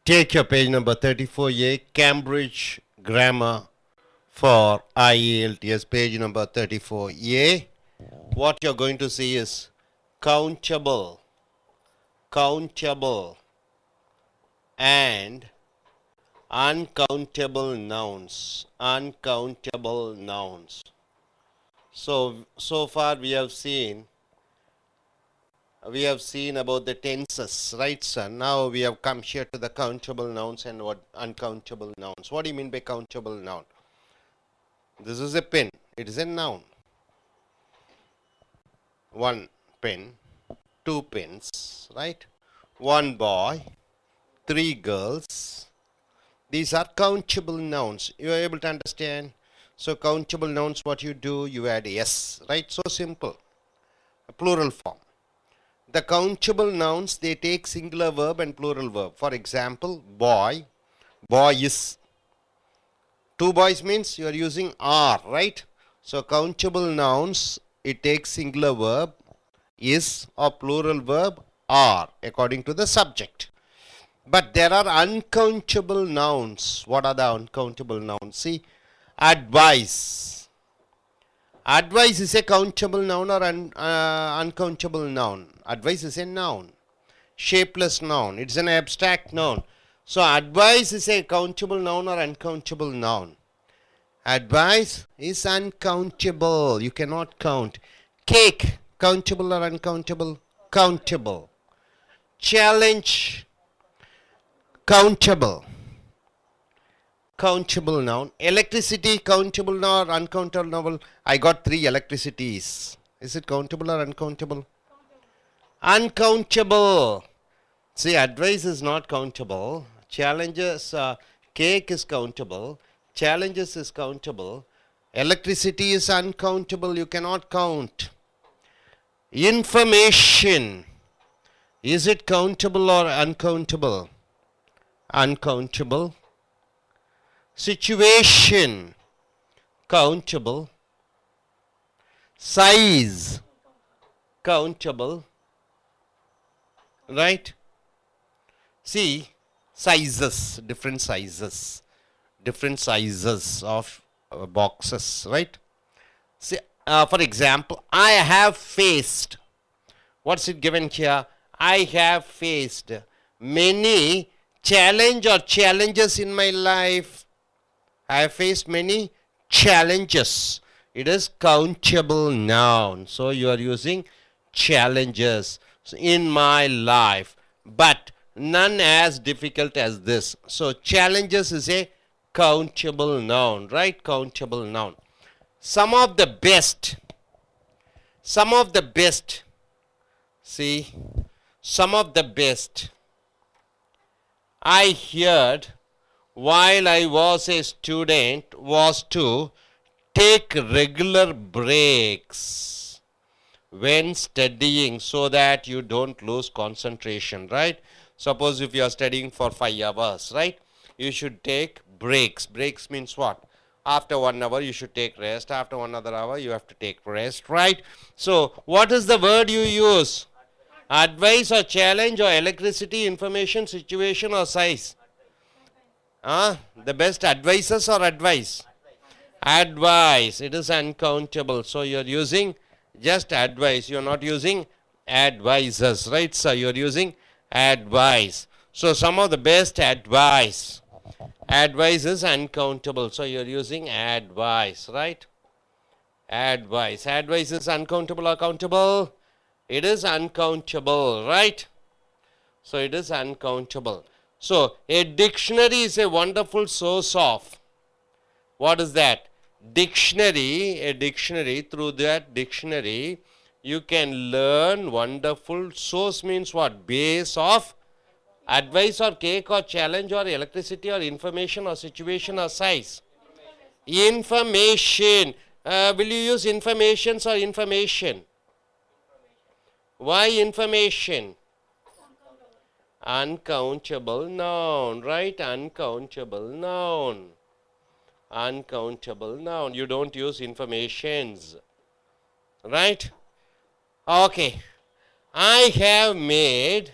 Take your page number 34A, Cambridge Grammar for I.E.L.T.S, page number 34A. What you're going to see is countable, countable, and uncountable nouns, uncountable nouns. So far we have seen about the tenses, right, sir? Now we have come here to the countable nouns and what uncountable nouns. What do you mean by countable noun? This is a pen. It is a noun. One pen, two pens, right? One boy, three girls. These are countable nouns. You are able to understand? So countable nouns, what you do, you add s, right? So simple. A plural form. The countable nouns, they take singular verb and plural verb. For example, boy, boys. Two boys means you are using are, right? So countable nouns, it takes singular verb, is, or plural verb, are, according to the subject. But there are uncountable nouns. What are the uncountable nouns? See, advice. Advice is a countable noun or uncountable noun. Advice is a noun. Shapeless noun. It's an abstract noun. So advice is a countable noun or uncountable noun. Advice is uncountable. You cannot count. Cake, countable or uncountable? Countable. Challenge, countable. Countable noun. Electricity, countable noun or uncountable noun? I got three electricities. Is it countable or uncountable? Uncountable. See, advice is not countable. Challenges, cake is countable. Challenges is countable. Electricity is uncountable. You cannot count. Information. Is it countable or uncountable? Uncountable. Situation, countable. Size, countable. Right? See, sizes, different sizes of boxes, right? See, for example, I have faced. What's it given here? I have faced many challenges in my life. I have faced many challenges. It is countable noun. So you are using challenges in my life, but none as difficult as this. So challenges is a countable noun, right? Countable noun. Some of the best. See, some of the best. I heard while I was a student was to take regular breaks when studying so that you don't lose concentration, right? Suppose if you are studying for 5 hours, right? You should take breaks. Breaks means what? After 1 hour you should take rest. After 1 other hour you have to take rest, right? So what is the word you use? Advice or challenge or electricity, information, situation or size? The best advices or advice? Advice. It is uncountable. So you are using just advice. You are not using advisors, right? So you are using advice. So some of the best advice. Advice is uncountable. So you are using advice, right? Advice. Advice is uncountable or countable? It is uncountable, right? So it is uncountable. So a dictionary is a wonderful source of. What is that? Dictionary. A dictionary. Through that dictionary you can learn wonderful. Source means what? Base of advice or cake or challenge or electricity or information or situation or size. Information. Will you use informations or information? Why information? Uncountable noun, right? Uncountable noun. Uncountable noun. You don't use informations, right? Okay. I have made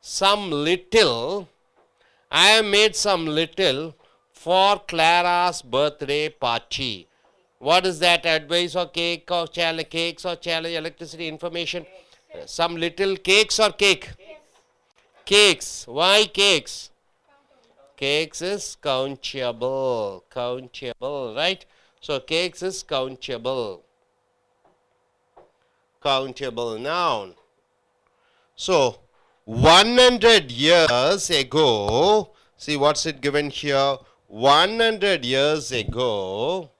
some little I have made some little for Clara's birthday party. What is that? Advice or cake or challenge? Cakes or challenge? Electricity, information? Some little cakes or cake? Cakes. Why cakes? Cakes is countable. Countable, right? So cakes is countable. Countable noun. So 100 years ago, see what's it given here? 100 years ago,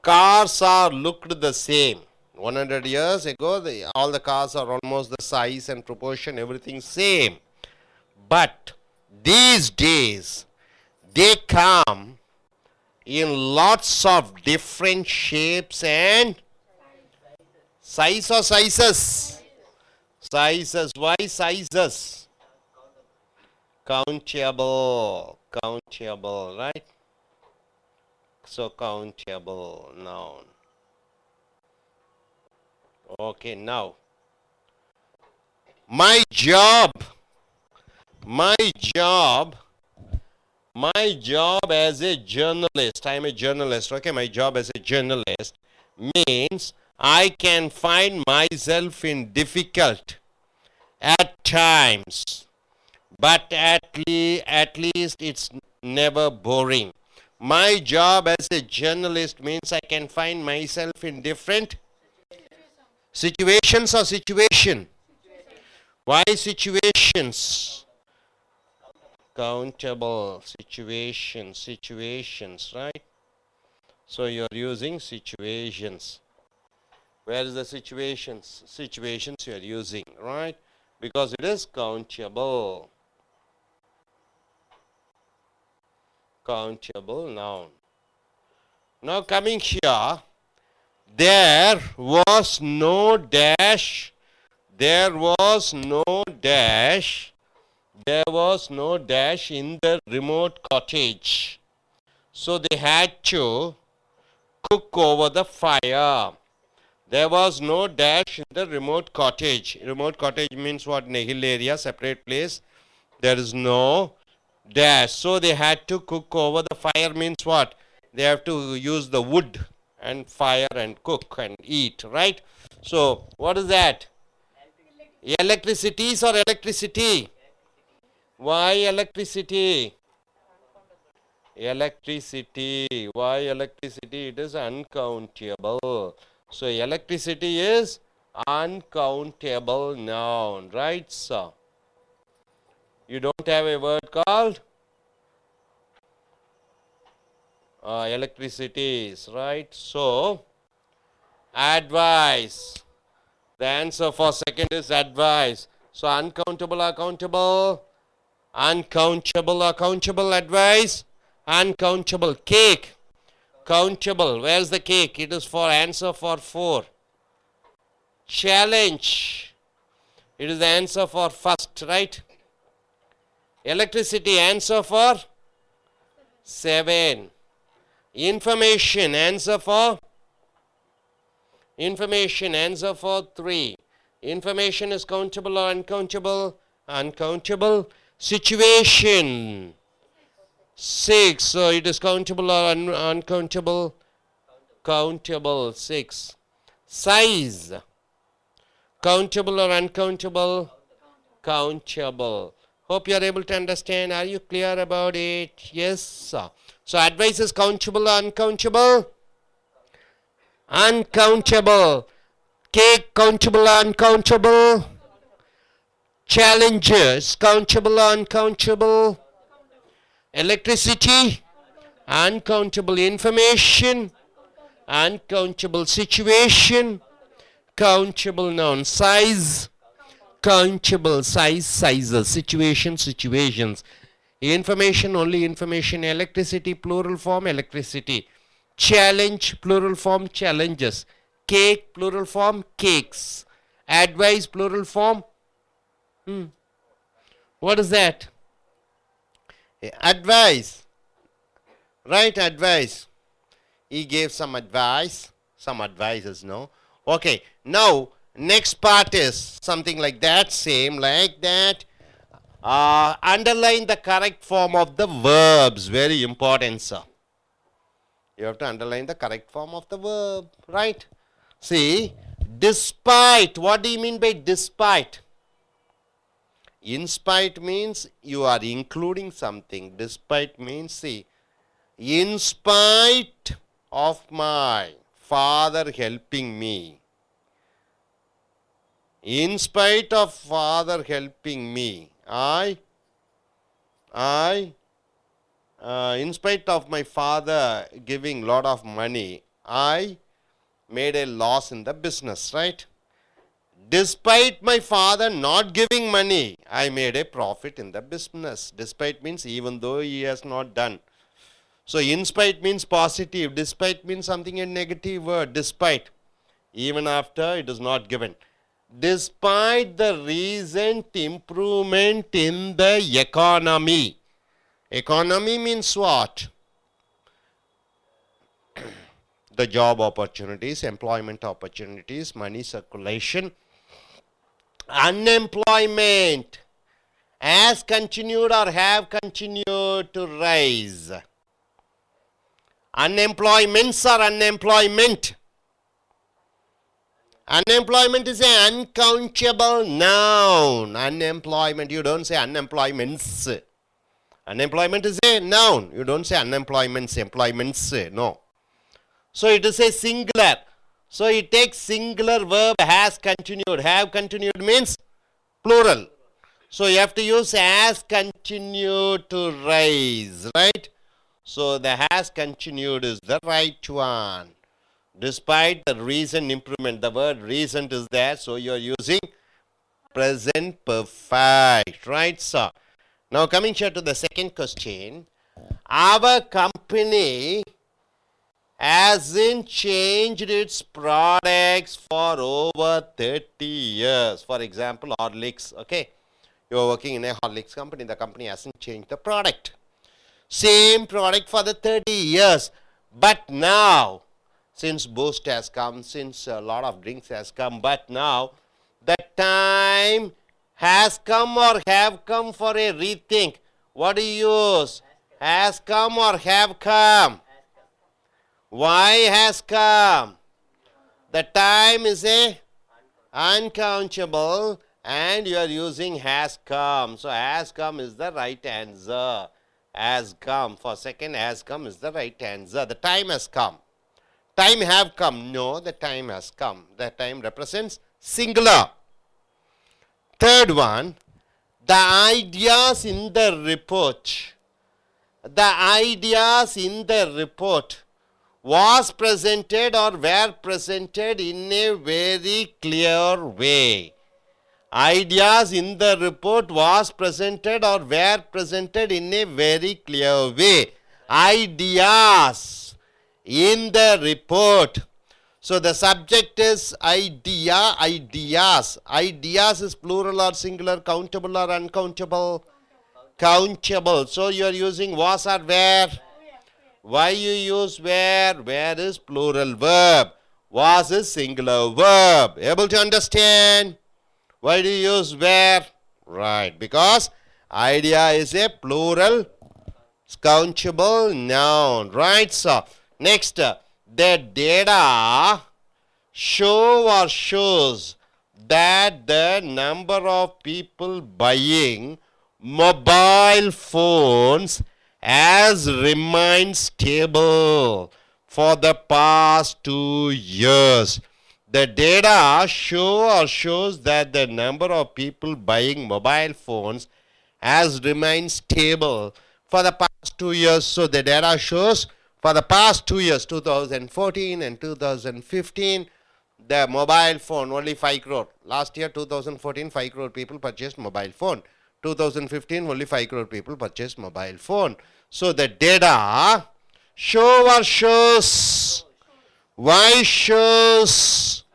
cars are looked the same. 100 years ago, all the cars are almost the size and proportion, everything same. But these days, they come in lots of different shapes and size or sizes. Sizes. Why sizes? Countable. Countable, right? So countable noun. Okay, now. My job as a journalist, I am a journalist, okay, my job as a journalist means I can find myself in difficult at times, but at least it's never boring. My job as a journalist means I can find myself in different situations or situation. Why situations? Countable situations, right? So you're using situations. Where is the situations? Situations you're using, right? Because it is countable. Countable noun. Now coming here, there was no dash. There was no dash. There was no dash in the remote cottage. So they had to cook over the fire. There was no dash in the remote cottage. Remote cottage means what? In a hill area, separate place. There is no dash. So they had to cook over the fire means what? They have to use the wood and fire and cook and eat, right? So what is that? Electricities or electricity? Why electricity? Electricity. Why electricity? It is uncountable. So electricity is uncountable noun, right, sir? You don't have a word called electricities, right? So advice. The answer for second is advice. So uncountable or countable? Uncountable or countable advice? Uncountable. Cake. Countable. Where's the cake? It is for answer for 4. Challenge. It is the answer for first, right? Electricity, answer for 7. Information, answer for? Information, answer for 3. Information is countable or uncountable? Uncountable. Situation, 6. So it is countable or uncountable? Countable, 6. Size, countable or uncountable? Countable. Hope you are able to understand. Are you clear about it? Yes, sir. So advice is countable or uncountable? Uncountable. Cake, countable or uncountable? Challenges, countable or uncountable? Electricity, uncountable. Information, uncountable. Situation, countable noun. Size, countable. Size, sizes. Situation, situations. Information, only information. Electricity, plural form, electricity. Challenge, plural form, challenges. Cake, plural form, cakes. Advice, plural form. What is that? Advice. Right, advice. He gave some advice. Some advices, no? Okay, now next part is something like that, same like that. Underline the correct form of the verbs. Very important, sir. You have to underline the correct form of the verb, right? See, despite. What do you mean by despite? In spite means you are including something. Despite means, see, in spite of my father helping me. In spite of father helping me, in spite of my father giving lot of money, I made a loss in the business, right? Despite my father not giving money, I made a profit in the business. Despite means even though he has not done. So in spite means positive. Despite means something a negative word. Despite. Even after it is not given. Despite the recent improvement in the economy. Economy means what? The job opportunities, employment opportunities, money circulation. Unemployment has continued or have continued to rise. Unemployments or unemployment. Unemployment is an uncountable noun. Unemployment, you don't say unemployments. Unemployment is a noun. You don't say unemployments, employments. No. So it is a singular. So it takes singular verb has continued. Have continued means plural. So you have to use has continued to rise, right? So the has continued is the right one. Despite the recent improvement, the word recent is there, so you are using present perfect, right, sir? Now coming here to the second question. Our company hasn't changed its products for over 30 years. For example, Horlicks, okay? You are working in a Horlicks company, the company hasn't changed the product. Same product for the 30 years. But now, since Boost has come, since a lot of drinks has come, but now the time has come or have come for a rethink. What do you use? Has come or have come? Why has come? The time is a uncountable and you are using has come. So has come is the right answer. Has come. For second, has come is the right answer. The time has come. Time have come. No, the time has come. The time represents singular. Third one, the ideas in the report. The ideas in the report was presented or were presented in a very clear way. Ideas in the report was presented or were presented in a very clear way. Ideas in the report. So the subject is idea, ideas. Ideas is plural or singular, countable or uncountable? Countable. So you are using was or where? Why you use where? Where is plural verb. Was is singular verb. Able to understand? Why do you use where? Right. Because idea is a plural countable noun. Right. So next, the data show or shows that the number of people buying mobile phones has remained stable for the past 2 years. The data show or shows that the number of people buying mobile phones has remained stable for the past 2 years. So the data shows for the past 2 years, 2014 and 2015, the mobile phone only 5 crore. Last year, 2014, 5 crore people purchased mobile phone. 2015, only 5 crore people purchased mobile phone. So the data show or shows. Why shows?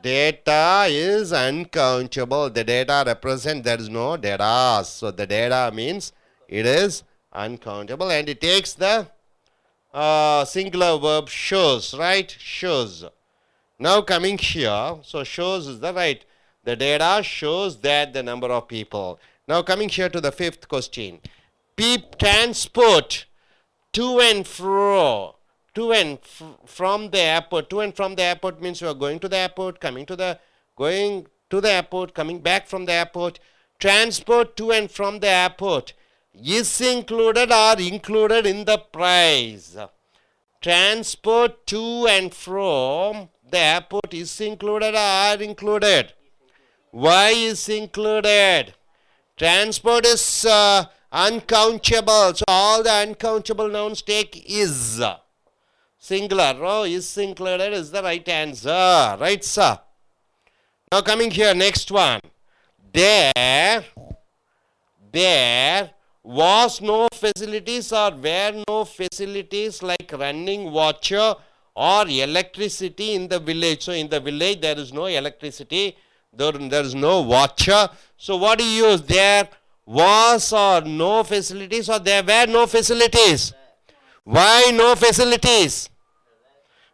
Data is uncountable. The data represent there is no data. So the data means it is uncountable and it takes the singular verb shows, right? Shows. Now coming here, so shows is the right. The data shows that the number of people. Now coming here to the fifth question. Transport to and fro, from the airport. To and from the airport means you are going to the airport, going to the airport, coming back from the airport. Transport to and from the airport is included or included in the price. Transport to and from the airport is included or included. Why is included? Transport is uncountable. So all the uncountable nouns take is. Singular. Oh, is included is the right answer. Right, sir? Now coming here, next one. There was no facilities or were no facilities like running water or electricity in the village. So in the village there is no electricity, there is no water. So what do you use? There was or no facilities, or there were no facilities? Why no facilities?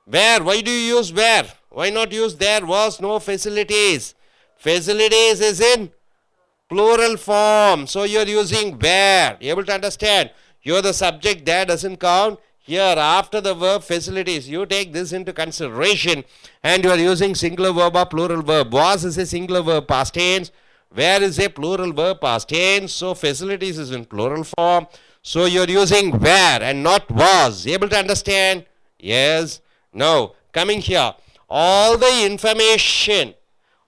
Where? Why do you use where? Why not use there was no facilities? Facilities is in plural form. So you are using where. You able to understand? Here the subject there doesn't count. Here after the verb facilities, you take this into consideration and you are using singular verb or plural verb. Was is a singular verb past tense. Where is a plural verb past tense. So facilities is in plural form. So you are using where and not was. You able to understand? Yes. Now coming here. All the information.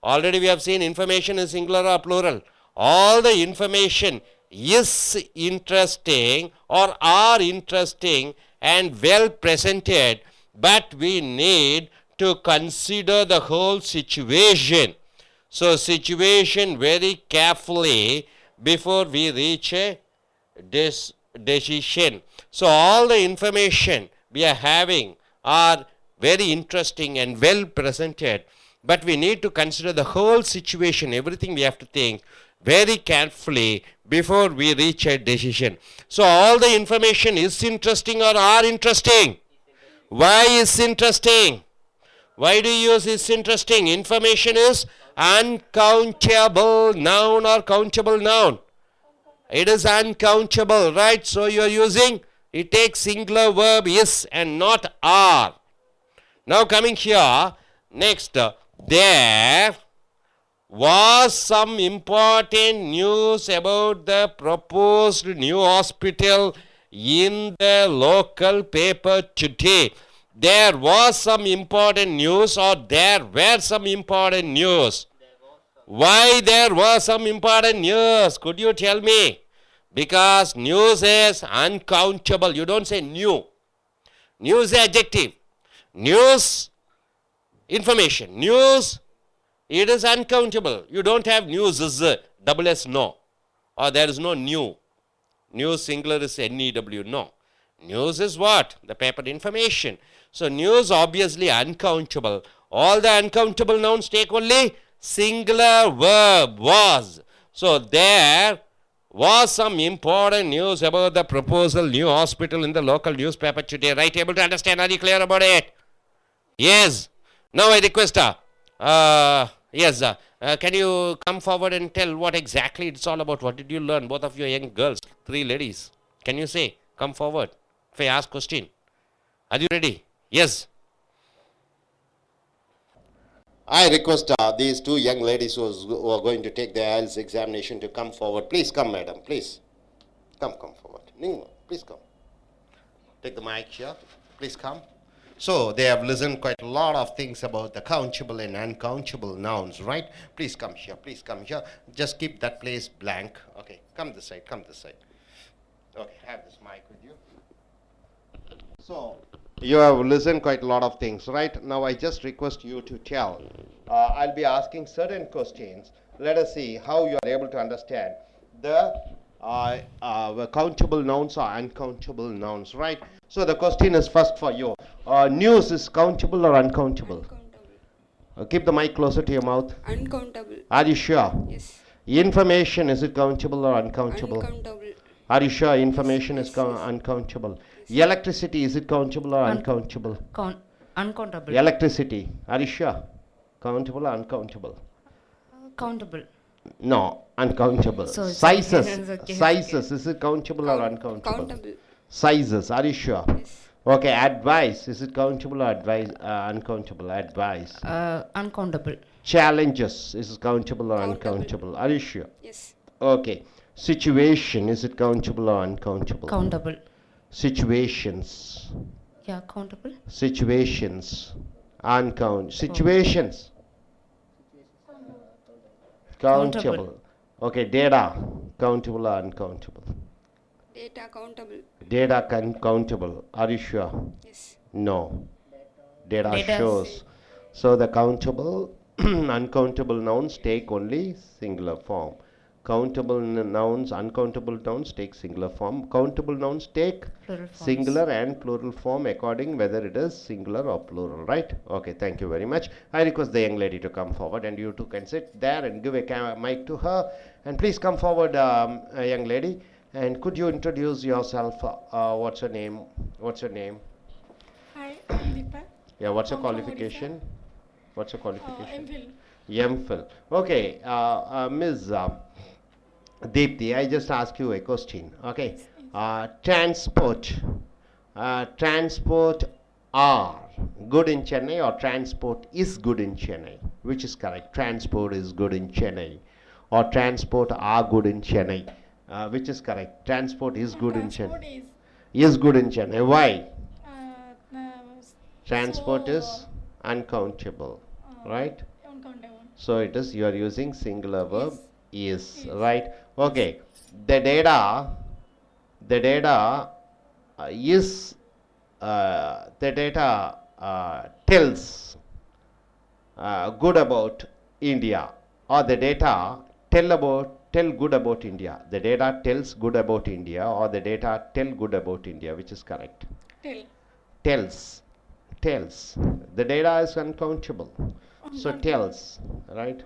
Already we have seen information is singular or plural. All the information is interesting or are interesting and well presented, but we need to consider the whole situation. So situation very carefully before we reach a decision. So all the information we are having are very interesting and well presented, but we need to consider the whole situation, everything we have to think very carefully before we reach a decision. So all the information is interesting or are interesting? Why is interesting? Why do you use is interesting? Information is uncountable noun or countable noun. It is uncountable, right? So you are using, it takes singular verb is and not are. Now coming here, next, there was some important news about the proposed new hospital in the local paper today. There was some important news or there were some important news? Why there was some important news? Could you tell me? Because news is uncountable. You don't say new. News is adjective. News, information. News, it is uncountable. You don't have news is double S, no. Or there is no new. News singular is N-E-W, no. News is what? The paper information. So news obviously uncountable. All the uncountable nouns take only singular verb was. So there was some important news about the proposal new hospital in the local newspaper today. Right? Able to understand? Are you clear about it? Yes. Now I request yes, can you come forward and tell what exactly it's all about? What did you learn? Both of you young girls, 3 ladies. Can you say? Come forward. If I ask question. Are you ready? Yes. I request these 2 young ladies who are going to take the I.E.L.T.S examination to come forward. Please come, madam. Please. Come forward. Ningma, please come. Take the mic here. Please come. So they have listened quite a lot of things about the countable and uncountable nouns, right? Please come here. Please come here. Just keep that place blank. Okay. Come this side. Come this side. Okay. Have this mic with you. So you have listened quite a lot of things, right? Now I just request you to tell. I'll be asking certain questions. Let us see how you are able to understand the countable nouns or uncountable nouns, right? So the question is first for you. News is countable or uncountable? Uncountable. Keep the mic closer to your mouth. Uncountable. Are you sure? Yes. Information, is it countable or uncountable? Uncountable. Are you sure information Yes, is yes. uncountable? Yes. Electricity, is it countable or uncountable? Uncountable. Electricity, are you sure? Countable or uncountable? Countable. No. Uncountable. So Sizes. okay. Sizes. Is it countable or uncountable? Countable. Sizes. Are you sure? Yes. Okay. Advice. Is it countable or uncountable? Advice. Uncountable. Challenges. Is it countable or Countable. uncountable? Are you sure? Yes. Okay. Situation. Is it countable or uncountable? Countable. Situations. Yeah, countable. Situations. Situations. Countable. Okay. Data. Countable or uncountable? Data countable. Data countable. Are you sure? Yes. No. Data Data shows. So the countable, uncountable nouns take only singular form. Countable nouns, uncountable nouns take singular form. Countable nouns take Plural forms. singular and plural form according whether it is singular or plural, right? Okay, thank you very much. I request the young lady to come forward, and you two can sit there and give a mic to her. And please come forward, young lady. And could you introduce yourself? What's your name? What's your name? Hi, I'm Deepa. Yeah, what's your I'm from qualification? What's your qualification? MPhil. MPhil. Okay, Ms. Deepthi, I just ask you a question. Okay, transport. Transport are good in Chennai, or transport is good in Chennai? Which is correct? Transport is good in Chennai, or transport are good in Chennai? Which is correct? Transport is good in Chennai. Is good in Chennai. Why? Transport is uncountable, right? Uncountable. So it is, you are using singular verb is, right? Okay. The data is the data tells good about India, or the data tell good about India. The data tells good about India, or the data tell good about India. Which is correct? Tells. The data is uncountable. So tells, right?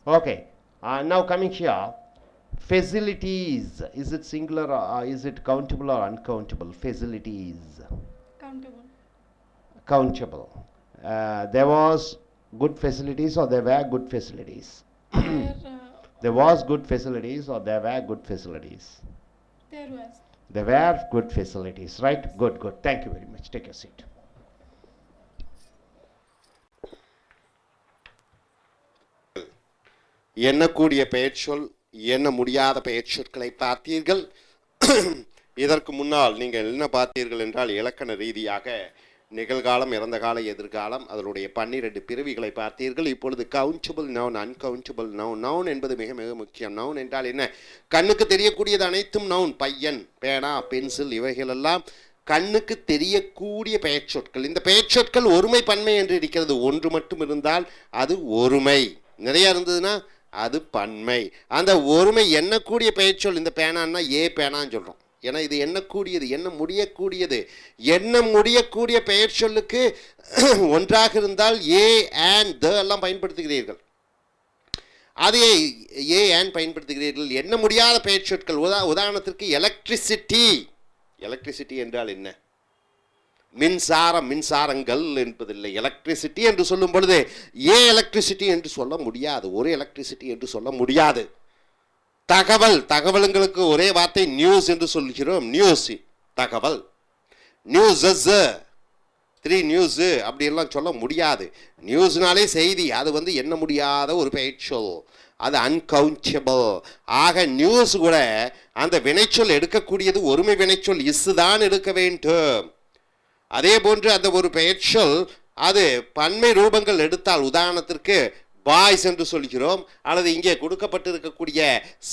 Okay. Now coming here, facilities. Is it singular, or is it countable or uncountable? Facilities. Countable. There was good facilities, or there were good facilities? There was good facilities, or there were good facilities? There were good facilities, right? Good. Thank you very much. Take your seat. எண்ணக்கூடிய பெயர்ச்சொல், எண்ண முடியாத பெயர்ச்சொற்களை பார்த்தீர்கள். இதற்கு முன்னால் நீங்கள் என்ன பார்த்தீர்கள் என்றால், இலக்கண ரீதியாக நிகழ்காலம், இறந்த கால, எதிர்காலம், அதனுடைய 12 பிரிவுகளை பார்த்தீர்கள். இப்பொழுது countable noun, uncountable noun. Noun என்பது மிக மிக முக்கியம். நவுன் என்றால் என்ன? கண்ணுக்கு தெரியக்கூடியது அனைத்தும் நவுன். பையன், பேனா, பென்சில், இவைகளெல்லாம் கண்ணுக்கு தெரியக்கூடிய பெயர்ச்சொற்கள். இந்த பெயர்ச்சொற்கள் ஒருமை பன்மை என்று இருக்கிறது. ஒன்று மட்டும் இருந்தால் அது ஒருமை, நிறைய இருந்ததுன்னா அது பன்மை. அந்த ஒருமை எண்ணக்கூடிய பெயர்ச்சொல். இந்த பேனான்னா ஏ பேனான்னு சொல்கிறோம், ஏன்னா இது எண்ணக்கூடியது, எண்ண முடியக்கூடியது. எண்ண முடியக்கூடிய பெயர் சொல்லுக்கு ஒன்றாக இருந்தால் ஏ அண்ட் த எல்லாம் பயன்படுத்துகிறீர்கள். அதே ஏ அண்ட் பயன்படுத்துகிறீர்கள். எண்ண முடியாத பெயர் சொற்கள், உதாரணத்திற்கு எலக்ட்ரிசிட்டி. எலக்ட்ரிசிட்டி என்றால் என்ன? மின்சாரம், மின்சாரங்கள் என்பதில்லை. எலக்ட்ரிசிட்டி என்று சொல்லும் பொழுது ஏ எலக்ட்ரிசிட்டி என்று சொல்ல முடியாது, ஒரு எலக்ட்ரிசிட்டி என்று சொல்ல முடியாது. தகவல், தகவல்களுக்கு ஒரே வார்த்தை நியூஸ் என்று சொல்கிறோம். நியூஸ், தகவல். நியூஸஸ், 3 நியூஸ் அப்படியெல்லாம் சொல்ல முடியாது. நியூஸ்னாலே செய்தி, அது எண்ண முடியாத ஒரு பெயர்ச்சொல், அது அன்கவுண்டபிள். ஆக நியூஸ் கூட அந்த வினைச்சொல் எடுக்கக்கூடியது ஒருமை வினைச்சொல் இஸ் தான் எடுக்க வேண்டும். அதே போன்று அந்த ஒரு பெயர்ச்சொல் அது பன்மை ரூபங்கள் எடுத்தால், உதாரணத்திற்கு பாய்ஸ் என்று சொல்கிறோம், அல்லது இங்கே கொடுக்கப்பட்டிருக்கக்கூடிய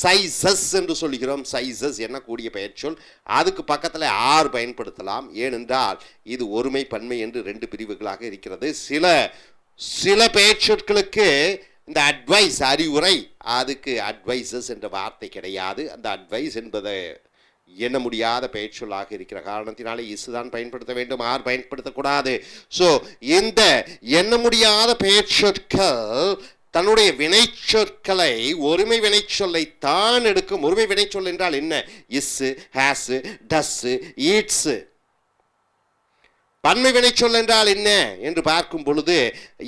சைசஸ் என்று சொல்கிறோம். சைசஸ் என்னக்கூடிய பெயர்ச்சொல், அதுக்கு பக்கத்தில் ஆர் பயன்படுத்தலாம். ஏனென்றால் இது ஒருமை பன்மை என்று 2 பிரிவுகளாக இருக்கிறது. சில பெயர்ச்சொற்களுக்கு இந்த அட்வைஸ், அறிவுரை, அதுக்கு அட்வைசஸ் என்ற வார்த்தை கிடையாது. அந்த அட்வைஸ் என்பது எண்ண முடியாத பெயர்ச்சொல்லாக இருக்கிற காரணத்தினாலே இஸ் தான் பயன்படுத்த வேண்டும், ஆர் பயன்படுத்தக்கூடாது. ஸோ இந்த எண்ண முடியாத பெயர்ச்சொற்கள் தன்னுடைய வினைச்சொற்களை ஒருமை வினைச்சொல்லை தான் எடுக்கும். ஒருமை வினைச்சொல் என்றால் என்ன? Is, has, does, eats. பன்மை வினைச்சொல் என்றால் என்ன என்று பார்க்கும் பொழுது,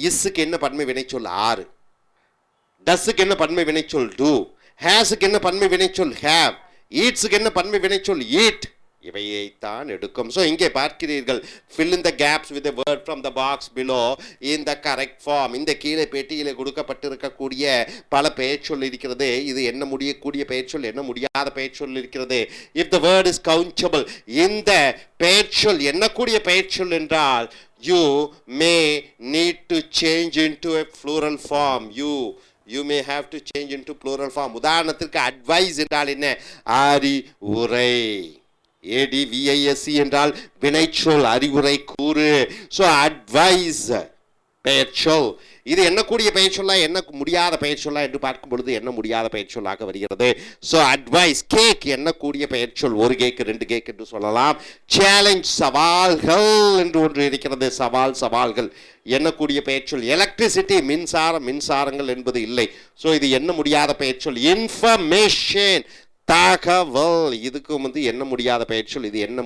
இஸ்ஸுக்கு என்ன பன்மை வினைச்சொல்? ஆறு. டஸ்ஸுக்கு என்ன பன்மை வினைச்சொல்? டூ. ஹேஸுக்கு என்ன பன்மை வினைச்சொல் ஹேவ், ஈட்ஸுக்கு என்ன பன்மை வினைச்சொல் ஈட். இவையைத்தான் எடுக்கும். ஸோ இங்கே பார்க்கிறீர்கள், fill in the gaps with the word from the box below in the correct form. இந்த கீழே பெட்டியில் கொடுக்கப்பட்டிருக்கக்கூடிய பல பெயர்ச்சொல் இருக்கிறது. இது என்ன முடியக்கூடிய பெயர்ச்சொல், என்ன முடியாத பெயர்ச்சொல் இருக்கிறது. if the word is countable, இந்த பெயர்ச்சொல் எண்ணக்கூடிய பெயர்ச்சொல் என்றால் you may need to change into a plural form. You may have to change into plural form. உதாரணத்திற்கு advice என்றால் என்ன, அறிவுரை. ADVISE என்றால் வினைச்சொல், அறிவுரை கூறு. ஸோ அட்வைஸ் பெயர்ச்சொல். இது எண்ணக்கூடிய பெயர்ச்சொல்லா என்ன முடியாத பெயர்ச்சொல்லா என்று பார்க்கும் பொழுது என்ன முடியாத பெயர்ச்சொல்லாக வருகிறது. So advice. கேக் எண்ணக்கூடிய பெயர்ச்சொல், ஒரு கேக் ரெண்டு கேக் என்று சொல்லலாம். சேலஞ்ச் சவால்கள் என்று ஒன்று இருக்கிறது, சவால்கள் எண்ணக்கூடிய பெயர்ச்சொல். எலக்ட்ரிசிட்டி மின்சாரம், மின்சாரங்கள் என்பது இல்லை. ஸோ இது என்ன முடியாத பெயர்ச்சொல். இன்ஃபர்மேஷன் தகவல், இதுக்கும் என்ன முடியாத பெயர்ச்சொல், இது என்ன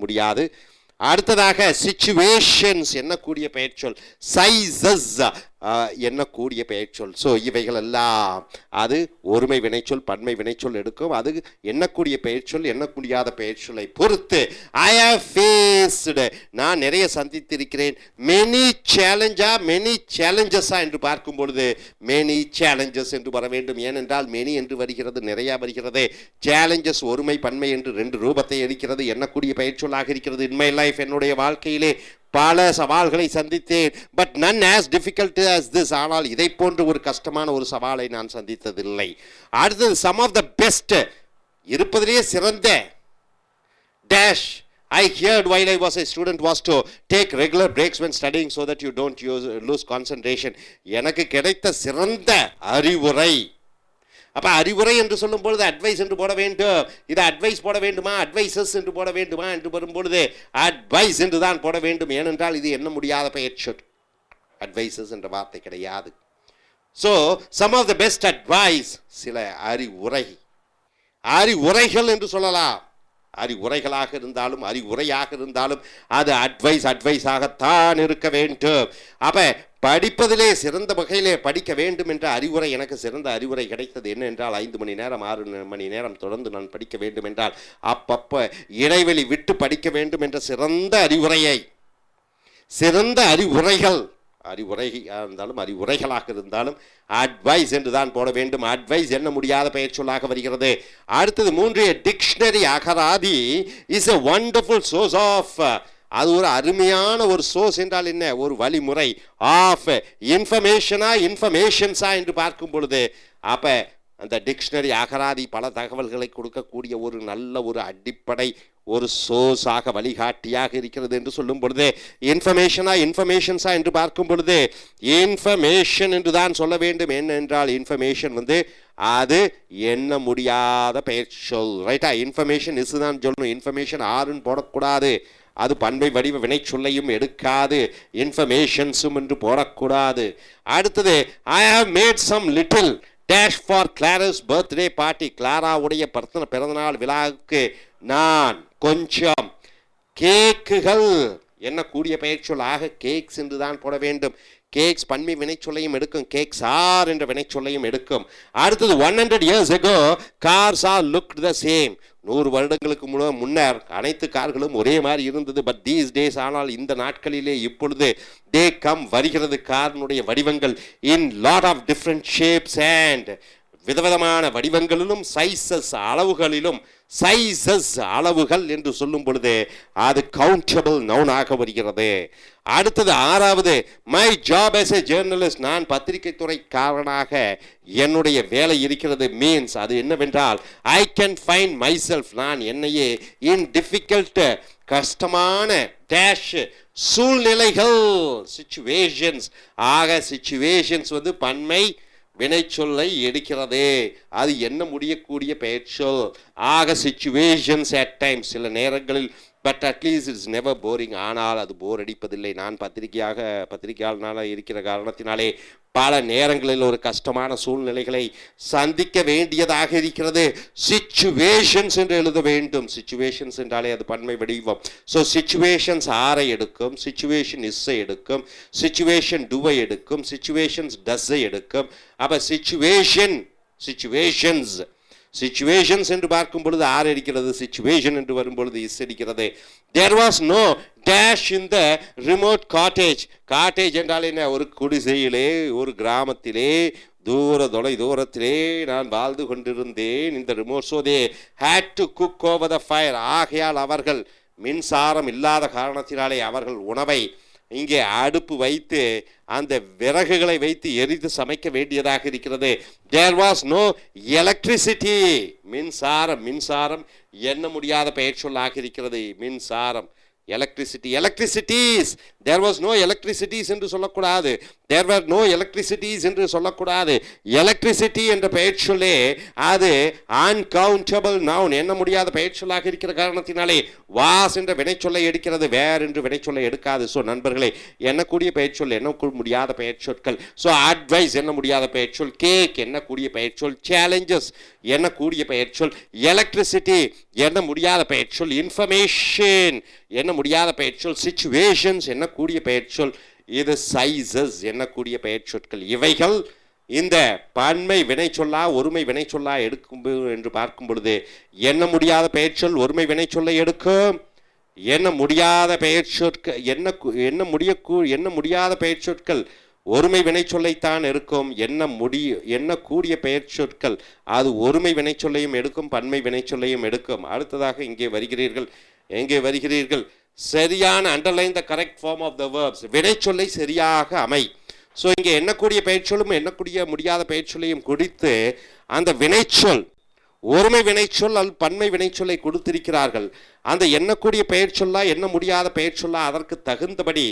முடியாது. அடுத்ததாக சிச்சுவேஷன்ஸ் எண்ணக்கூடிய பெயர்ச்சொல். சைஸஸ் எண்ணக்கூடிய பெயர்ச்சொல். ஸோ இவைகள் எல்லாம் அது ஒருமை வினைச்சொல் பன்மை வினைச்சொல் எடுக்கும். அது எண்ணக்கூடிய பெயர்ச்சொல் எண்ண முடியாத பெயர்ச்சொல்லை பொறுத்து. ஐ ஹவ் ஃபேஸ்டு, நான் நிறைய சந்தித்திருக்கிறேன். மெனி சேலஞ்சஸா என்று பார்க்கும் பொழுது மெனி சேலஞ்சஸ் என்று வர வேண்டும். ஏனென்றால் மெனி என்று வருகிறது, நிறைய வருகிறது. சேலஞ்சஸ் ஒருமை பன்மை என்று ரெண்டு ரூபத்தை எடுக்கிறது, எண்ணக்கூடிய பெயர்ச்சொல்லாக இருக்கிறது. இன் மை லைஃப், என்னுடைய வாழ்க்கையிலே பல சவால்களை சந்தித்தேன். But none as difficult as this, ஆனால் இதை போன்று ஒரு கஷ்டமான ஒரு சவாலை நான் சந்தித்ததில்லை. அடுத்தது சம் ஆஃப் த பெஸ்ட், இருப்பதிலேயே சிறந்த dash. I heard while I was a student was to take regular breaks when studying so that you don't lose concentration. எனக்கு கிடைத்த சிறந்த அறிவுரை. அப்போ அறிவுரை என்று சொல்லும் பொழுது அட்வைஸ் என்று போட வேண்டும். இது அட்வைஸ் போட வேண்டுமா, அட்வைசஸ் என்று போட வேண்டுமா என்று வரும்பொழுது அட்வைஸ் என்று தான் போட வேண்டும். ஏனென்றால் இது என்ன முடியாத பெயர்ச்சொல், அட்வைசஸ் என்ற வார்த்தை கிடையாது. So some of the best advice, சில அறிவுரைகள் என்று சொல்லலாம். அறிவுரைகளாக இருந்தாலும் அறிவுரையாக இருந்தாலும் அது அட்வைஸாகத்தான் இருக்க வேண்டும். அப்போ படிப்பதிலே சிறந்த வகையிலே படிக்க வேண்டும் என்ற அறிவுரை, எனக்கு சிறந்த அறிவுரை கிடைத்தது என்ன என்றால் 5 மணி நேரம் 6 மணி நேரம் தொடர்ந்து நான் படிக்க வேண்டும் என்றால் அப்பப்போ இடைவெளி விட்டு படிக்க வேண்டும் என்ற சிறந்த அறிவுரையை, சிறந்த அறிவுரைகளாக இருந்தாலும் அட்வைஸ் என்று தான் போட வேண்டும். அட்வைஸ் என்ன முடியாத பெயர் சொல்லாக வருகிறது. அடுத்தது 3, டிக்ஷனரி அகராதி is a wonderful source of, அது ஒரு அருமையான ஒரு சோர்ஸ் என்றால் என்ன, ஒரு வழிமுறை. ஆஃப் இன்ஃபர்மேஷன்ஸா என்று பார்க்கும் பொழுது அப்போ அந்த டிக்ஷனரி அகராதி பல தகவல்களை கொடுக்கக்கூடிய ஒரு நல்ல ஒரு அடிப்படை ஒரு சோர்ஸாக வழிகாட்டியாக இருக்கிறது என்று சொல்லும் பொழுது இன்ஃபர்மேஷன்ஸா என்று பார்க்கும் பொழுது இன்ஃபர்மேஷன் என்று தான் சொல்ல வேண்டும். என்னென்றால் இன்ஃபர்மேஷன் அது என்ன முடியாத பெயர் சொல், ரைட்டா. இன்ஃபர்மேஷன் இஸ் தான் சொல்லணும், இன்ஃபர்மேஷன் ஆறுன்னு போடக்கூடாது. அது பன்மை வடிவ வினை சொல்லையும் எடுக்காது, இன்ஃபர்மேஷன்ஸும் என்று போடக்கூடாது. அடுத்தது I have made some little dish for Clara's birthday party, கிளாராவுடைய பிறந்தநாள் விழாவுக்கு நான் கொஞ்சம் கேக்குகள் என்ன கூடிய பெயர் சொல்லாக கேக்ஸ் என்று தான் போட வேண்டும். கேக்ஸ் பன்மை வினைச்சொல்லையும் எடுக்கும், கேக்ஸ் ஆர் என்ற வினைச்சொல்லையும் எடுக்கும். அடுத்தது 100 years ago cars are looked the same, 100 வருடங்களுக்கு முன்னர் அனைத்து கார்களும் ஒரே மாதிரி இருந்தது. பட் தீஸ் டேஸ், ஆனால் இந்த நாட்களிலே இப்பொழுது தே கம் வருகிறது காரினுடைய வடிவங்கள் in lot of different shapes and விதவிதமான வடிவங்களிலும் சைஸஸ் அளவுகளிலும். சைஸஸ் அளவுகள் என்று சொல்லும் பொழுது அது கவுண்டபிள் நவுனாக வருகிறது. அடுத்தது 6வது my job as a journalist, நான் பத்திரிகை துறைக்காரனாக என்னுடைய வேலை இருக்கிறது. மீன்ஸ் அது என்னவென்றால் I can find my self, நான் என்னையே இன் டிஃபிகல்ட் கஷ்டமான டேஷ் சூழ்நிலைகள் சிச்சுவேஷன்ஸ். ஆக சிச்சுவேஷன்ஸ் பன்மை வினைச்சொல்லை எடுக்கிறது, அது என்ன முடியக்கூடிய பெயர் சொல். ஆக சிச்சுவேஷன்ஸ் அட் டைம்ஸ், சில நேரங்களில், but at least it's never boring, ஆனால் அது போர் அடிப்பதில்லை. நான் பத்திரிகையாளனாக இருக்கிற காரணத்தினாலே பல நேரங்களில் ஒரு கஷ்டமான சூழ்நிலைகளை சந்திக்க வேண்டியதாக இருக்கிறது. சிச்சுவேஷன்ஸ் என்று எழுத வேண்டும். சிச்சுவேஷன்ஸ் என்றாலே அது பன்மை வடிவம். ஸோ சிச்சுவேஷன்ஸ் ஆரை எடுக்கும், சிச்சுவேஷன் இஸ்ஸை எடுக்கும், சிச்சுவேஷன் டுவை எடுக்கும், சிச்சுவேஷன்ஸ் டஸ்ஸை எடுக்கும். அப்போ சிச்சுவேஷன் சிச்சுவேஷன்ஸ். சிச்சுவேஷன்ஸ் என்று பார்க்கும் பொழுது ஆர் இருக்கிறது, சிச்சுவேஷன் என்று வரும்பொழுது இஸ் இருக்கிறது. There was no dash in the remote cottage. Cottage என்றால் என்ன? ஒரு குடிசையிலே, ஒரு கிராமத்திலே, தொலை தூரத்திலே நான் வாழ்ந்து கொண்டிருந்தேன். இந்த remote so they had to cook over the fire. ஆகையால் அவர்கள் மின்சாரம் இல்லாத காரணத்தினாலே அவர்கள் உணவை இங்கே அடுப்பு வைத்து அந்த விறகுகளை வைத்து எரித்து சமைக்க வேண்டியதாக இருக்கிறது. There was no electricity. மின்சாரம் எண்ண முடியாத பெயர் சொல்லாக இருக்கிறது. மின்சாரம், electricities. There was no electricities என்று சொல்லக்கூடாது. There were no electricities என்று சொல்லக்கூடாது. electricity என்ற பெயர் சொல்லே அது uncountable noun, எண்ண முடியாத பெயர் சொல்லாக இருக்கிற காரணத்தினாலே was என்ற வினைச்சொல்லை எடுக்கிறது, வேர் என்று வினைச்சொல்லை எடுக்காது. ஸோ நண்பர்களே, எண்ணக்கூடிய பெயர் சொல், எண்ண முடியாத பெயர் சொற்கள். ஸோ அட்வைஸ் எண்ண முடியாத பெயர் சொல், கேக் எண்ணக்கூடிய பெயர் சொல், சேலஞ்சஸ் எண்ணக்கூடிய பெயர் சொல், எலக்ட்ரிசிட்டி எண்ண முடியாத பெயர் சொல், இன்ஃபர்மேஷன் எண்ண முடியாத பெயர் சொல், சிச்சுவேஷன்ஸ் எண்ணக்கூடிய பெயர் சொல், இது சைசஸ் எண்ணக்கூடிய பெயர் சொற்கள். இவைகள் இந்த பன்மை வினை சொல்லா ஒருமை வினை சொல்லா எடுக்கும் என்று பார்க்கும் பொழுது எண்ண முடியாத பெயர் சொல் ஒருமை வினை சொல்லை எடுக்கும். எண்ண முடியாத பெயர் சொற்கள் எண்ண முடியாத பெயர் சொற்கள் ஒருமை வினை சொல்லைத்தான் எடுக்கும். எண்ணக்கூடிய பெயர் சொற்கள் அது ஒருமை வினை சொல்லையும் எடுக்கும், பன்மை வினை சொல்லையும் எடுக்கும். அடுத்ததாக இங்கே வருகிறீர்கள். சரியான underline the correct form of the verbs. வினைச்சொல்லை சரியாக அமை. ஸோ இங்கே எண்ணக்கூடிய பெயர்ச்சொல்லும் எண்ணக்கூடிய முடியாத பெயர்ச்சொல்லையும் குறித்து அந்த வினைச்சொல் ஒருமை வினைச்சொல் அல்லது பன்மை வினைச்சொல்லை கொடுத்திருக்கிறார்கள். அந்த எண்ணக்கூடிய பெயர் சொல்லா எண்ண முடியாத பெயர் சொல்லா அதற்கு தகுந்தபடி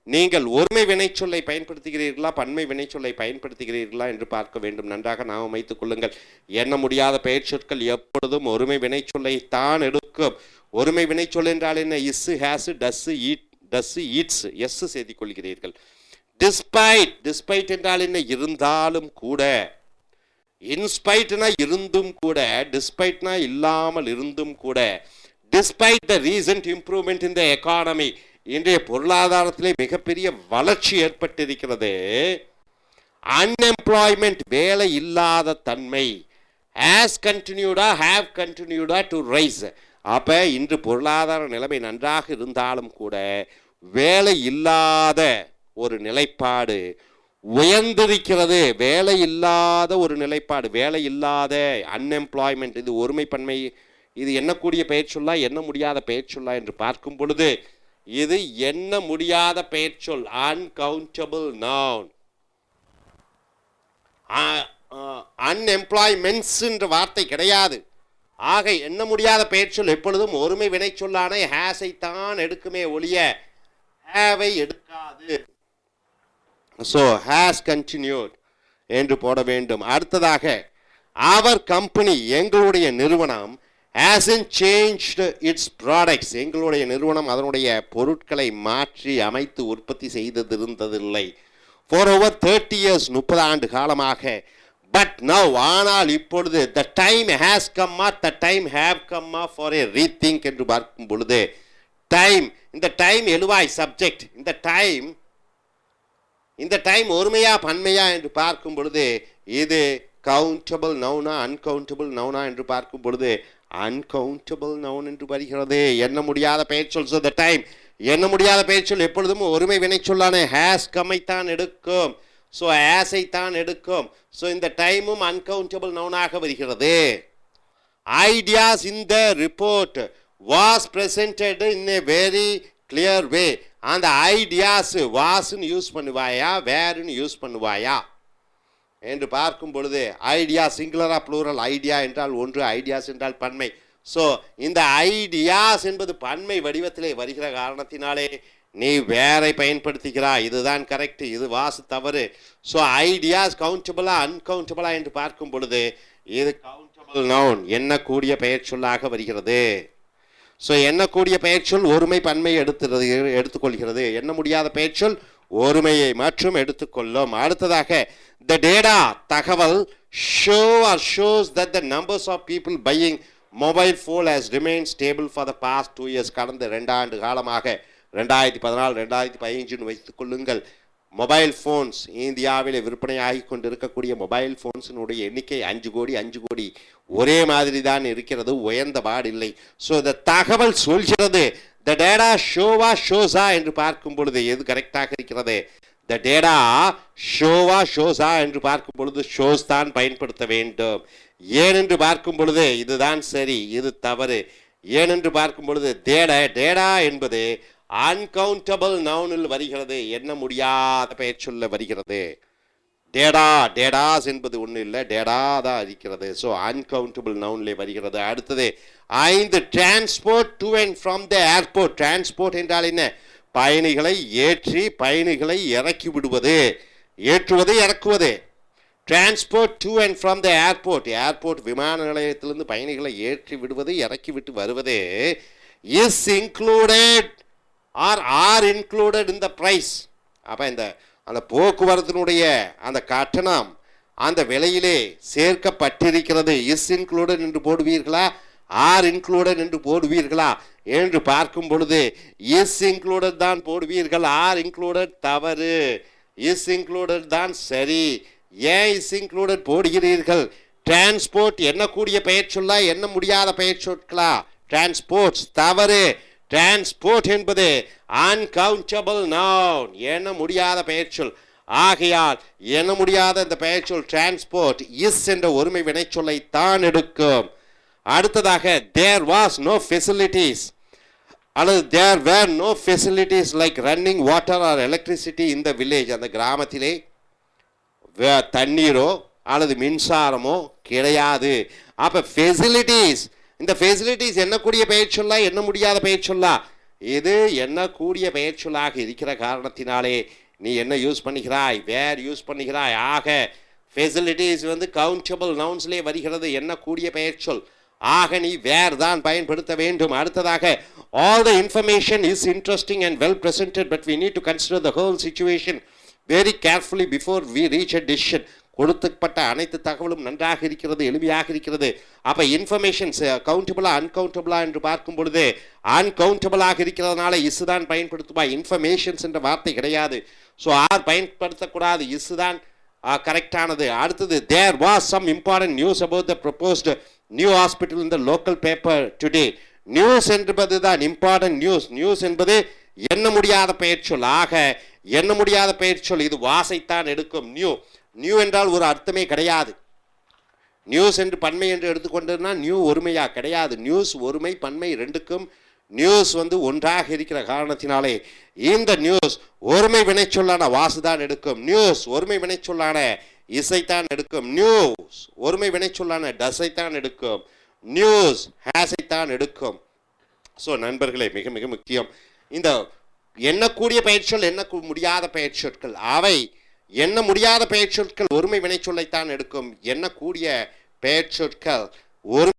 நீங்கள் ஒருமை வினைச்சொல்லை பயன்படுத்துகிறீர்களா பன்மை வினைச்சொல்லை பயன்படுத்துகிறீர்களா என்று பார்க்க வேண்டும். நன்றாக நாம் வைத்துக் கொள்ளுங்கள். எண்ண முடியாத பெயர் சொற்கள் எப்பொழுதும் ஒருமை வினைச்சொல்லை தான் எடுக்கும். ஒருமை வினைச்சொல் என்றால் என்ன? Is, has, does, eats, S சேர்த்து கொள்கிறீர்கள். டிஸ்பைட் என்றால் என்ன? இருந்தாலும் கூட. இன்ஸ்பைட்னா இருந்தும் கூட, டிஸ்பைட்னா இல்லாமல் இருந்தும் கூட. Despite the recent improvement in the economy, இன்றைய பொருளாதாரத்திலே மிகப்பெரிய வளர்ச்சி ஏற்பட்டிருக்கிறது. அன்எம்ப்ளாய்மெண்ட் வேலை இல்லாத தன்மை. ஹேஸ் கண்டினியூடா ஹேவ் கண்டினியூடா டு ரைஸ். அப்ப இன்று பொருளாதார நிலைமை நன்றாக இருந்தாலும் கூட வேலை இல்லாத ஒரு நிலைப்பாடு உயர்ந்திருக்கிறது. வேலை இல்லாத ஒரு நிலைப்பாடு, வேலை இல்லாத அன்எம்ப்ளாய்மெண்ட், இது ஒருமை பன்மை, இது எண்ணக்கூடிய பெயர் சொல்லா எண்ண முடியாத பெயர் சொல்லா என்று பார்க்கும் பொழுது இது எண்ண முடியாத பெயர் சொல், அன்கவுண்டபிள் நவுன். அன்எம்ப்ளாய்மெண்ட்ஸ் என்ற வார்த்தை கிடையாது. ஆக எண்ண முடியாத பெயர் சொல் எப்பொழுதும் ஒருமை வினை சொல்லான ஹேஸை தான் எடுக்குமே ஒழிய ஹேவை எடுக்காது. ஸோ ஹேஸ் கண்டினியூட் என்று போட வேண்டும். அடுத்ததாக அவர் கம்பெனி, எங்களுடைய நிறுவனம், hasn't changed its products, எங்களுடைய நிறுவனம் அதனுடைய பொருட்களை மாற்றி அமைத்து உற்பத்தி செய்திருந்ததில்லை. for over 30 years 30 ஆண்டு காலமாக. but now ஆனால் இப்பொழுது the time has come, the time have come for a rethink என்று பார்க்கும் பொழுது டைம், இந்த டைம் எழுவாய் சப்ஜெக்ட், இந்த டைம் ஒருமையா பன்மையா என்று பார்க்கும் பொழுது இது கவுண்டபிள் நவுனா அன்கவுண்டபிள் நவுனா என்று பார்க்கும் பொழுது அன்கவுண்டபிள் நவுன் என்று வருகிறது. எண்ண முடியாத பெயர் சொல். ஸோ த டைம் எண்ண முடியாத பெயர் சொல் எப்பொழுதும் ஒருமை வினை சொல்லான ஹேஸ் கம்மைத்தான் எடுக்கும். ஸோ ஹேஸை தான் எடுக்கும். ஸோ இந்த டைமும் அன்கவுண்டபிள் நவுனாக வருகிறது. Ideas in the report was presented in a very clear way. அந்த ஐடியாஸ் வாஸ்ன்னு யூஸ் பண்ணுவாயா வேறுன்னு யூஸ் பண்ணுவாயா என்று பார்க்கும் பொழுது ஐடியா சிங்குலரா ப்ளூரல். ஐடியா என்றால் ஒன்று, ஐடியாஸ் என்றால் பன்மை. ஸோ இந்த ஐடியாஸ் என்பது பன்மை வடிவத்திலே வருகிற காரணத்தினாலே நீ வேரை பயன்படுத்துகிறாய். இதுதான் கரெக்ட், இது வாசு தவறு. ஸோ ஐடியாஸ் கவுண்டபிளா அன்கவுண்டபிளா என்று பார்க்கும் பொழுது இது கவுண்டபிள் நவுன், எண்ணக்கூடிய பெயர் சொல்லாக வருகிறது. ஸோ எண்ணக்கூடிய பெயர் சொல் ஒருமை பன்மை எடுத்துக்கொள்கிறது. எண்ண முடியாத பெயர் சொல் ஒருமையை மற்றும் எடுத்துக்கொள்ளும். அடுத்ததாக the data தகவல் shows that the numbers of people buying mobile phone has remained stable for the past 2 years. கடந்த 2 ஆண்டு காலமாக 2014 2015 வைத்துக் கொள்ளுங்கள். மொபைல் ஃபோன்ஸ் இந்தியாவில் விற்பனையாகி கொண்டிருக்கக்கூடிய மொபைல் ஃபோன்ஸினுடைய எண்ணிக்கை 5 கோடி ஒரே மாதிரி தான் இருக்கிறது, உயர்ந்த பாடில்லை. ஸோ இந்த தகவல் சொல்கிறது. த டேட்டா ஷோவா ஷோஸா என்று பார்க்கும் பொழுது எது கரெக்டாக இருக்கிறது? த டேட்டா ஷோவா ஷோஸா என்று பார்க்கும் பொழுது ஷோஸ் தான் பயன்படுத்த வேண்டும். ஏனென்று பார்க்கும் பொழுது இதுதான் சரி, இது தவறு. ஏனென்று பார்க்கும் பொழுது டேடா என்பது அன்கவுண்டபிள் நவுனில் வருகிறது, எண்ண முடியாத பெயர் சொல்ல வருகிறது. டேடாஸ் என்பது ஒன்றும் இல்லை, டேடா தான் இருக்கிறது. ஸோ அன்கவுண்டபிள் நவுன்ல வருகிறது. அடுத்தது 5 transport to and from the airport. Transport என்றால் என்ன? பயணிகளை ஏற்றி பயணிகளை இறக்கி விடுவது, ஏற்றுவது இறக்குவது. Transport to and from the airport. Airport விமான நிலையத்திலிருந்து பயணிகளை ஏற்றி விடுவது இறக்கி விட்டு வருவது. Is included are included in the price. அப்போ அந்த போக்குவரத்தினுடைய அந்த கட்டணம் அந்த விலையிலே சேர்க்கப்பட்டிருக்கிறது. இஸ் இன்க்ளூடட் என்று போடுவீர்களா, ஆர் இன்க்ளூடட் என்று போடுவீர்களா என்று பார்க்கும் பொழுது இஸ் இன்க்ளூடட் தான் போடுவீர்கள். ஆர் இன்க்ளூடட் தவறு, இஸ் இன்க்ளூடட் தான் சரி. ஏன் இஸ் இன்க்ளூடட் போடுகிறீர்கள்? டிரான்ஸ்போர்ட் எண்ணக்கூடிய பெயர் சொல்லா, எண்ண முடியாத பெயர் சொற்களா? டிரான்ஸ்போர்ட்ஸ் தவறு. டிரான்ஸ்போர்ட் என்பது அன்கவுண்டபிள் நவுன், எண்ண முடியாத பெயர் சொல். ஆகையால் எண்ண முடியாத இந்த பெயர் சொல் டிரான்ஸ்போர்ட் இஸ் என்ற ஒருமை வினைச்சொல்லை தான் எடுக்கும். அடுத்ததாக தேர் வாஸ் நோ ஃபெசிலிட்டிஸ் அல்லது there were no facilities like running water or electricity in the village. அந்த கிராமத்திலே தண்ணீரோ அல்லது மின்சாரமோ கிடையாது. அப்போ ஃபெசிலிட்டிஸ், இந்த ஃபெசிலிட்டிஸ் எண்ணக்கூடிய பெயர் சொல்லா, எண்ண முடியாத பெயர் சொல்லா? இது எண்ணக்கூடிய பெயர் சொல்லாக இருக்கிற காரணத்தினாலே நீ என்ன யூஸ் பண்ணுகிறாய்? வேர் யூஸ் பண்ணுகிறாய். ஆக ஃபெசிலிட்டிஸ் கவுண்டபிள் நவுன்ஸ்லேயே வருகிறது, எண்ணக்கூடிய பெயர் சொல். ஆக நீ வேர் தான் பயன்படுத்த வேண்டும். அடுத்ததாக all the information is interesting and well presented but we need to consider the whole situation very carefully before we reach a decision. கொடுக்கப்பட்ட அனைத்து தகவலும் நன்றாக இருக்கிறது, எளிமையாக இருக்கிறது. அப்போ இன்ஃபர்மேஷன்ஸ் கவுண்டபிளா அன்கவுண்டபிளா என்று பார்க்கும் பொழுது அன்கவுண்டபிளாக இருக்கிறதுனால இஸ் தான் பயன்படுத்துவா, இன்ஃபர்மேஷன்ஸ் என்ற வார்த்தை கிடையாது. ஸோ ஆர் பயன்படுத்தக்கூடாது, இஸ் தான் கரெக்டானது. அடுத்தது there was some important news about the proposed new hospital in the local paper today. News என்பது தான் இம்பார்ட்டன்ட் நியூஸ். நியூஸ் என்பது எண்ண முடியாத பெயர் சொல். ஆக எண்ண முடியாத பெயர் சொல், இது வாசைத்தான் எடுக்கும். நியூ என்றால் ஒரு அர்த்தமே கிடையாது. நியூஸ் என்று பன்மை என்று எடுத்துக்கொண்டதுனா நியூ ஒருமையா கிடையாது. நியூஸ் ஒருமை பன்மை ரெண்டுக்கும் நியூஸ் ஒன்றாக இருக்கிற காரணத்தினாலே இந்த நியூஸ் ஒருமை வினைச்சொல்லான வாசுதான் எடுக்கும். நியூஸ் ஒருமை வினைச்சொல்லான இசைத்தான் எடுக்கும். நியூஸ் ஒருமை வினைச்சொல்லான டஸைத்தான் எடுக்கும். நியூஸ் ஹேஸைத்தான் எடுக்கும். ஸோ நண்பர்களே, மிக மிக முக்கியம் இந்த எண்ணக்கூடிய பெயர்ச்சொல், எண்ண முடியாத பெயர்ச்சொற்கள். அவை எண்ண முடியாத பெயர்ச்சொற்கள் ஒருமை வினைச்சொல்லைத்தான் எடுக்கும். எண்ணக்கூடிய பெயர்ச்சொற்கள் ஒரு